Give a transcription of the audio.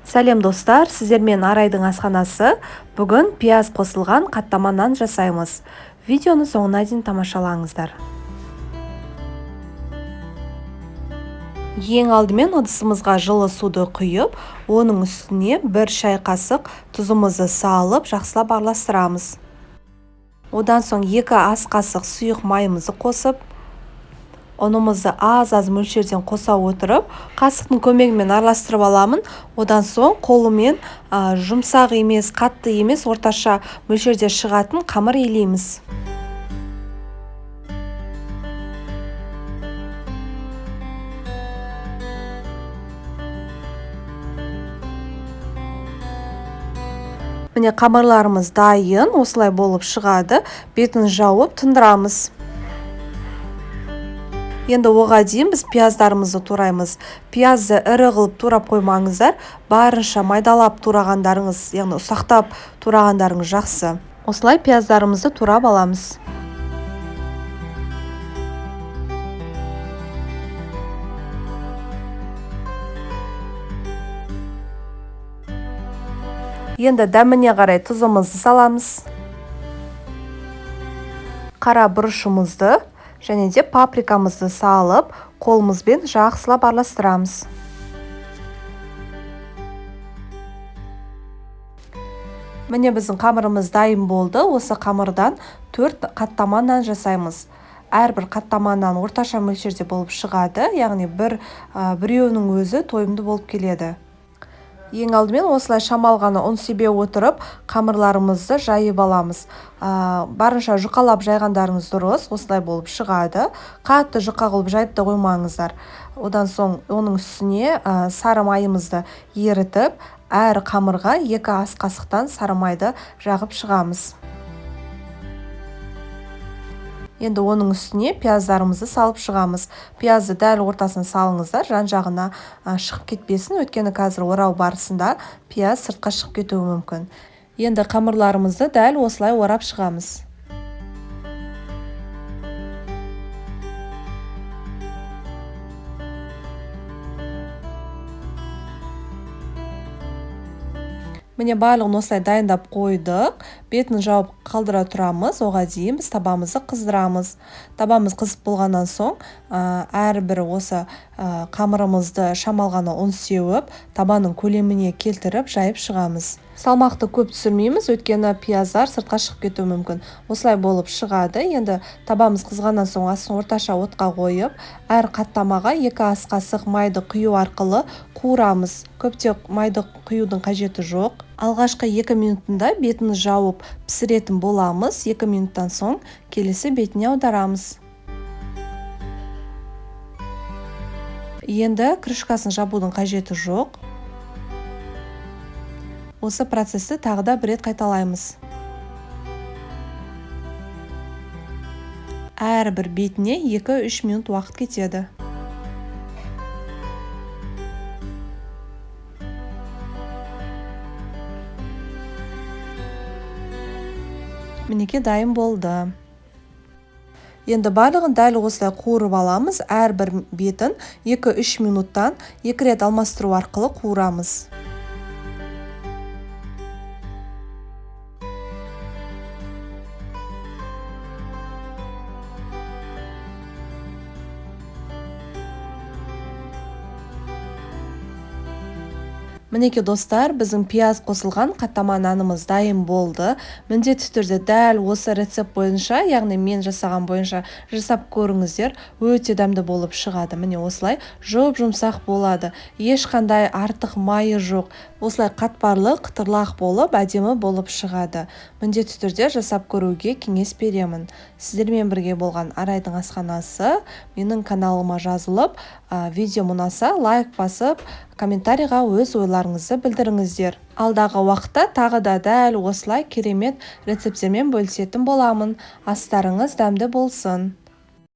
Сәлем достар, сіздермен Арайдың асханасы. Бүгін пияз қосылған қаттама нан жасаймыз. Видеоны соңына дейін тамашалаңыздар. Ең алдымен ыдысымызға жылы суды құйып, оның үстіне 1 шай қасық тұзымызды салып, жақсылап араластырамыз. Одан соң 2 ас қасық сұйық майымызды қосып, ұнымызды аз мөлшерден қоса отырып, қасықтың көмегімен араластырып аламын. Одан соң қолымен жұмсақ емес, қатты емес, орташа мөлшерде шығатын қамыр илейміз. Міне қамырларымыз дайын, осылай болып шығады. Бетін жауып тұндырамыз. Енді оға дейін біз пияздарымызды тураймыз. Пиязды ірі қылып турап қоймаңыздар, барынша майдалап турағандарыңыз, яғни ұсақтап турағандарыңыз жақсы. Осылай пияздарымызды турап аламыз. Енді дәміне қарай тұзымызды саламыз. Қара бұрышымызды және де паприкамызды салып, қолымызбен жақсылап араластырамыз. Міне біздің қамырымыз дайын болды. Осы қамырдан 4 қаттама нан жасаймыз. Әрбір қаттама нан орташа мөлшерде болып шығады, яғни біреуінің өзі тойымды болып келеді. Ең алдымен осылай шамалғаны ұн себе отырып, қамырларымызды жайып аламыз. Барынша жұқалап жайғандарыңыз дұрыс, осылай болып шығады. Қатты жұқа қылып жайып та қоймаңыздар. Одан соң оның үстіне сары майымызды ерітіп, әр қамырға 2 ас қасықтан сары майды жағып шығамыз. Енді оның үстіне пияздарымызды салып шығамыз. Пиязды дәл ортасына салыңыздар, жан-жағына шығып кетпесін, өйткені қазір орау барысында пияз сыртқа шығып кетуі мүмкін. Енді қамырларымызды дәл осылай орап шығамыз. Міне барлығын осылай дайындап қойдық. Бетін жауып қалдыра тұрамыз. Оға дейін біз табамызды қыздырамыз. Табамыз қызып болғаннан соң, әрбір осы қамырымызды шамалғаны ұн сеуіп, табаның көлеміне келтіріп жайып шығамыз. Салмақты көп түсірмейміз, өйткені пияздар сыртқа шығып кетуі мүмкін. Осылай болып шығады. Енді табамыз қызғаннан соң астын орташа отқа қойып, әр қаттамаға 2 ас қасық майды құю арқылы қуырамыз. Көптеп майды құюдың қажеті жоқ. Алғашқы 2 минутында бетін жауып пісіретін боламыз. 2 минуттан соң келесі бетіне аударамыз. Енді крышкасын жабудың қажеті жоқ. Осы процесті тағы да бір рет қайталаймыз. Әрбір бетіне 2-3 минут уақыт кетеді. Мінеке дайын болды. Енді барлығын дәл осылай қуырып аламыз. Әрбір бетін 2-3 минуттан 2 рет алмастыру арқылы қуырамыз. Мінеке достар, біздің пияз қосылған қаттама нанымыз дайын болды. Міндетті түрде дәл осы рецепт бойынша, яғни мен жасаған бойынша жасап көріңіздер, өте дәмді болып шығады. Міне осылай жұп-жұмсақ болады. Ешқандай артық майы жоқ. Осылай қатпарлы, қытырлақ болып, әдемі болып шығады. Міндетті түрде жасап көруге кеңес беремін. Сіздермен бірге болған Арайдың асханасы. Менің каналыма жазылып, видео ұнаса лайк басып, комментарийға өз ойларыңызды білдіріңіздер. Алдағы уақытта тағы да дәл осылай керемет рецепттермен бөлісетін боламын. Астарыңыз дәмді болсын.